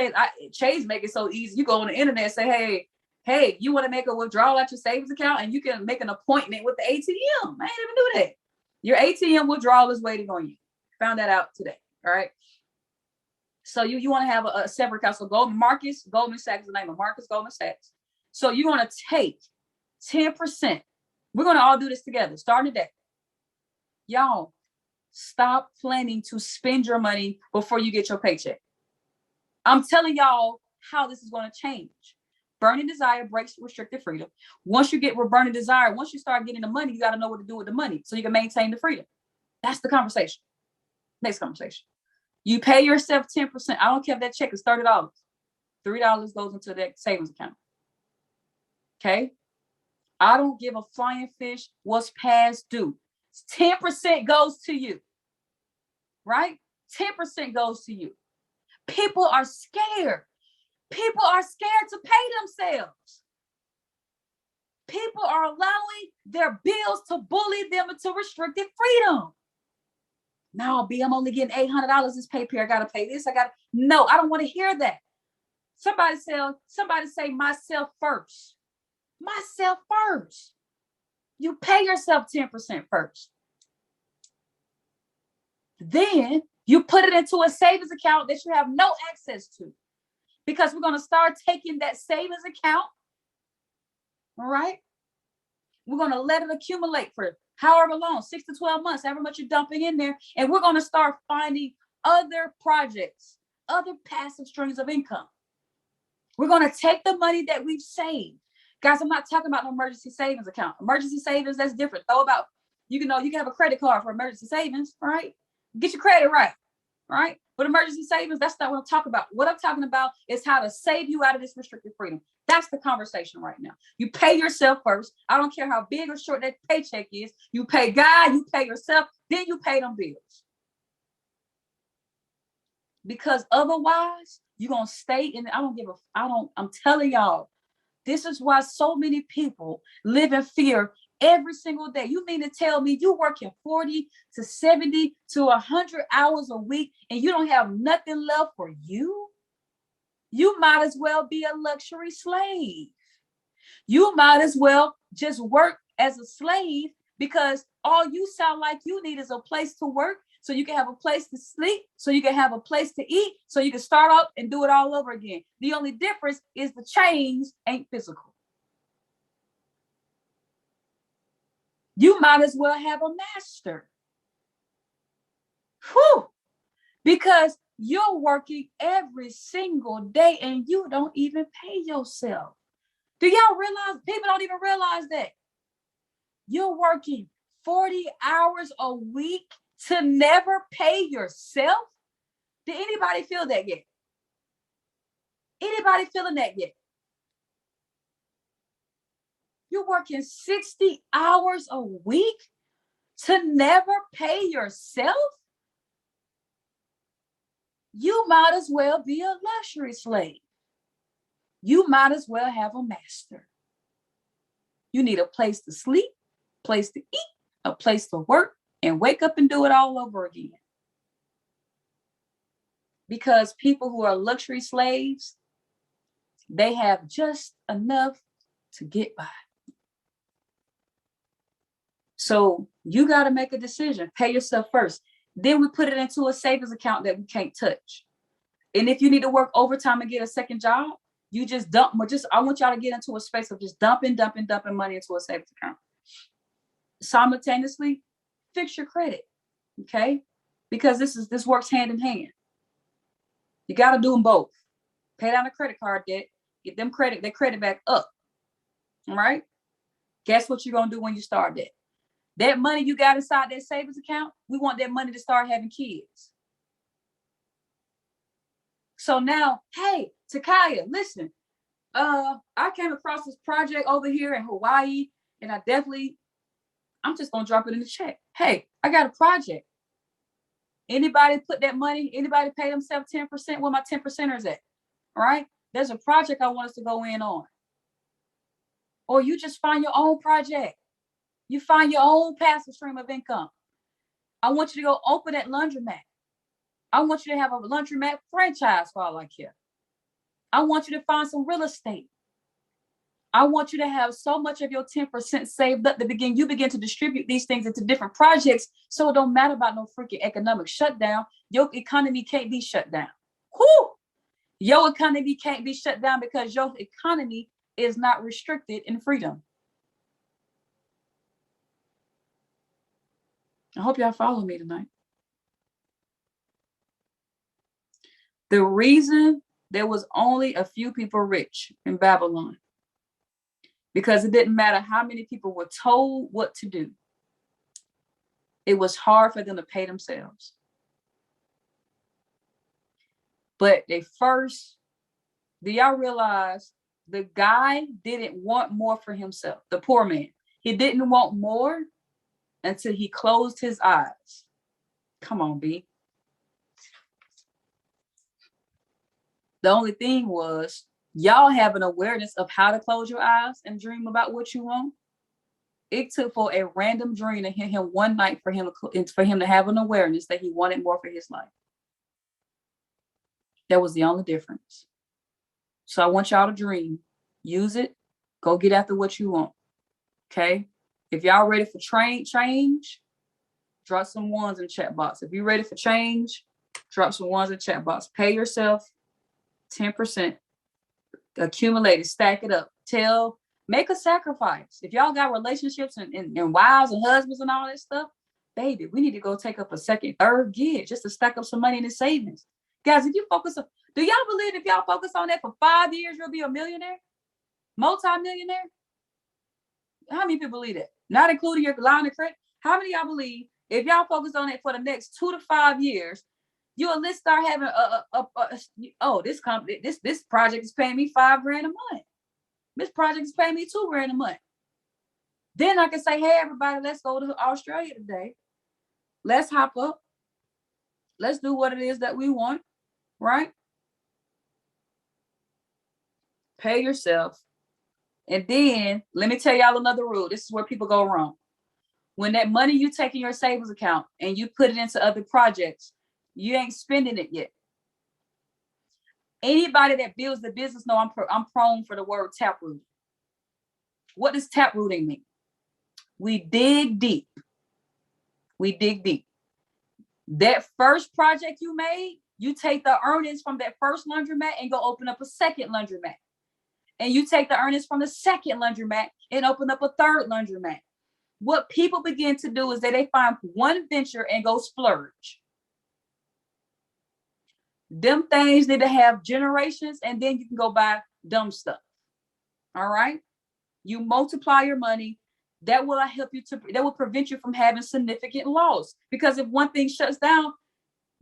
Chase make it so easy. You go on the internet and say, hey, you want to make a withdrawal at your savings account, and you can make an appointment with the ATM. I ain't even do that. Your ATM withdrawal is waiting on you. Found that out today. All right. So you want to have a separate account. So Goldman Sachs is the name of Marcus Goldman Sachs. So you're going to take 10%. We're going to all do this together. Starting today. Y'all, stop planning to spend your money before you get your paycheck. I'm telling y'all how this is going to change. Burning desire breaks restricted freedom. Once you get with burning desire, once you start getting the money, you got to know what to do with the money so you can maintain the freedom. That's the conversation. Next conversation. You pay yourself 10%. I don't care if that check is $30. $3 goes into that savings account. Okay? I don't give a flying fish what's past due. 10% goes to you. Right? 10% goes to you. People are scared. People are scared to pay themselves. People are allowing their bills to bully them into restricted freedom. No, B, I'm only getting $800 this pay period. I got to pay this. No, I don't want to hear that. Somebody say myself first. Myself first. You pay yourself 10% first. Then you put it into a savings account that you have no access to. Because we're going to start taking that savings account. All right. We're going to let it accumulate for however long, 6 to 12 months, however much you're dumping in there. And we're going to start finding other projects, other passive streams of income. We're going to take the money that we've saved. Guys, I'm not talking about an emergency savings account. Emergency savings, that's different. You can have a credit card for emergency savings, all right? Get your credit right, all right? But emergency savings, that's not what I'm talking about. What I'm talking about is how to save you out of this restricted freedom. That's the conversation right now. You pay yourself first. I don't care how big or short that paycheck is. You pay God, you pay yourself, then you pay them bills. Because otherwise, you're going to stay in, I'm telling y'all, this is why so many people live in fear every single day. You mean to tell me you working 40 to 70 to 100 hours a week and you don't have nothing left for you? You might as well be a luxury slave. You might as well just work as a slave because all you sound like you need is a place to work so you can have a place to sleep, so you can have a place to eat, so you can start up and do it all over again. The only difference is the change ain't physical. You might as well have a master. Whew. Because you're working every single day and you don't even pay yourself. Do y'all realize? People don't even realize that. You're working 40 hours a week to never pay yourself? Did anybody feel that yet? Anybody feeling that yet? You're working 60 hours a week to never pay yourself? You might as well be a luxury slave. You might as well have a master. You need a place to sleep, place to eat, a place to work, and wake up and do it all over again. Because people who are luxury slaves, they have just enough to get by. So you got to make a decision. Pay yourself first. Then we put it into a savings account that we can't touch. And if you need to work overtime and get a second job, you just dump. I want y'all to get into a space of just dumping money into a savings account. Simultaneously, fix your credit, okay? Because this works hand in hand. You got to do them both. Pay down the credit card debt, get their credit back up. All right? Guess what you're going to do when you start that? That money you got inside that savings account, we want that money to start having kids. So now, hey, Takaya, listen, I came across this project over here in Hawaii, and I'm just gonna drop it in the check. Hey, I got a project. Anybody put that money, anybody pay themselves 10%? Where my 10%ers at? All right. There's a project I want us to go in on. Or you just find your own project. You find your own passive stream of income. I want you to go open that laundromat. I want you to have a laundromat franchise for all I care. I want you to find some real estate. I want you to have so much of your 10% saved up that you begin to distribute these things into different projects. So it don't matter about no freaking economic shutdown. Your economy can't be shut down. Whoo! Your economy can't be shut down because your economy is not restricted in freedom. I hope y'all follow me tonight. The reason there was only a few people rich in Babylon, because it didn't matter how many people were told what to do. It was hard for them to pay themselves. But do y'all realize the guy didn't want more for himself, the poor man. He didn't want more until he closed his eyes. Come on, B. The only thing was, y'all have an awareness of how to close your eyes and dream about what you want. It took for a random dream to hit him one night for him to have an awareness that he wanted more for his life. That was the only difference. So I want y'all to dream. Use it. Go get after what you want. Okay? If y'all ready for change, drop some ones in the chat box. If you're ready for change, drop some ones in the chat box. Pay yourself 10%. Accumulate it, stack it up. Make a sacrifice. If y'all got relationships and wives and husbands and all that stuff, baby, we need to go take up a second, third gig just to stack up some money in the savings. Guys, if you do y'all believe if y'all focus on that for 5 years, you'll be a millionaire? Multi-millionaire? How many people believe that? Not including your line of credit. How many of y'all believe if y'all focus on it for the next 2 to 5 years, you'll at least start having this project is paying me $5,000 a month. This project is paying me $2,000 a month. Then I can say, hey, everybody, let's go to Australia today. Let's hop up. Let's do what it is that we want, right? Pay yourself. And then let me tell y'all another rule. This is where people go wrong. When that money you take in your savings account and you put it into other projects, you ain't spending it yet. Anybody that builds the business know I'm prone for the word taprooting. What does taprooting mean? We dig deep. We dig deep. That first project you made, you take the earnings from that first laundromat and go open up a second laundromat. And you take the earnings from the second laundromat and open up a third laundromat. What people begin to do is that they find one venture and go splurge. Them things need to have generations, and then you can go buy dumb stuff. All right? You multiply your money. That will help you that will prevent you from having significant loss. Because if one thing shuts down,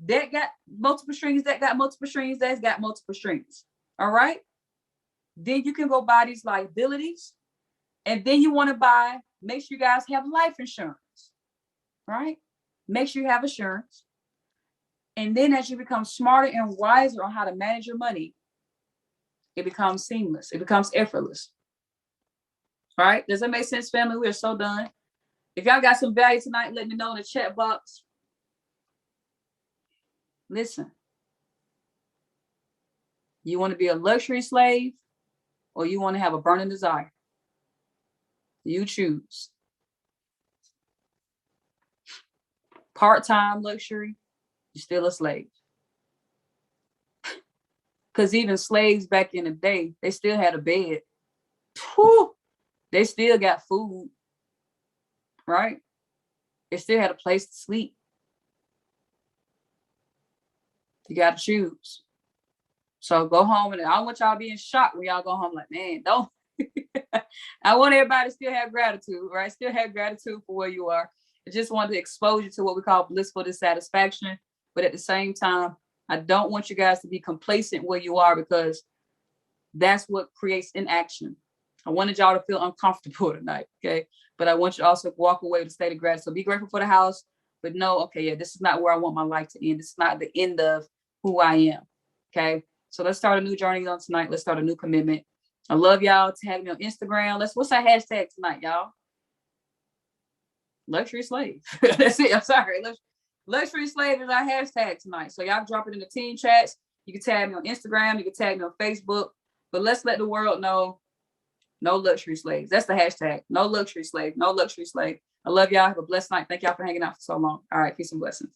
that got multiple strings, that got multiple strings, that's got multiple strings. All right? Then you can go buy these liabilities. And then you want to make sure you guys have life insurance. Right? Make sure you have insurance. And then as you become smarter and wiser on how to manage your money, it becomes seamless. It becomes effortless. All right? Does that make sense, family? We are so done. If y'all got some value tonight, let me know in the chat box. Listen. You want to be a luxury slave or you want to have a burning desire? You choose. Part-time luxury, you're still a slave. Because even slaves back in the day, they still had a bed. Whew, they still got food, right? They still had a place to sleep. You got to choose. So go home, and I don't want y'all being shocked when y'all go home like, man, don't. I want everybody to still have gratitude, right? Still have gratitude for where you are. I just wanted to expose you to what we call blissful dissatisfaction. But at the same time, I don't want you guys to be complacent where you are, because That's what creates inaction. I wanted y'all to feel uncomfortable tonight, okay? But I want you to also walk away with a state of gratitude. So be grateful for the house, but know, okay, yeah, this is not where I want my life to end. This is not the end of who I am, okay? So let's start a new journey on tonight. Let's start a new commitment. I love y'all. Tag me on Instagram. What's our hashtag tonight, y'all? Luxury slave. That's it. I'm sorry. Luxury slave is our hashtag tonight. So y'all drop it in the team chats. You can tag me on Instagram. You can tag me on Facebook. But let's let the world know, no luxury slaves. That's the hashtag. No luxury slave. No luxury slave. I love y'all. Have a blessed night. Thank y'all for hanging out for so long. All right. Peace and blessings.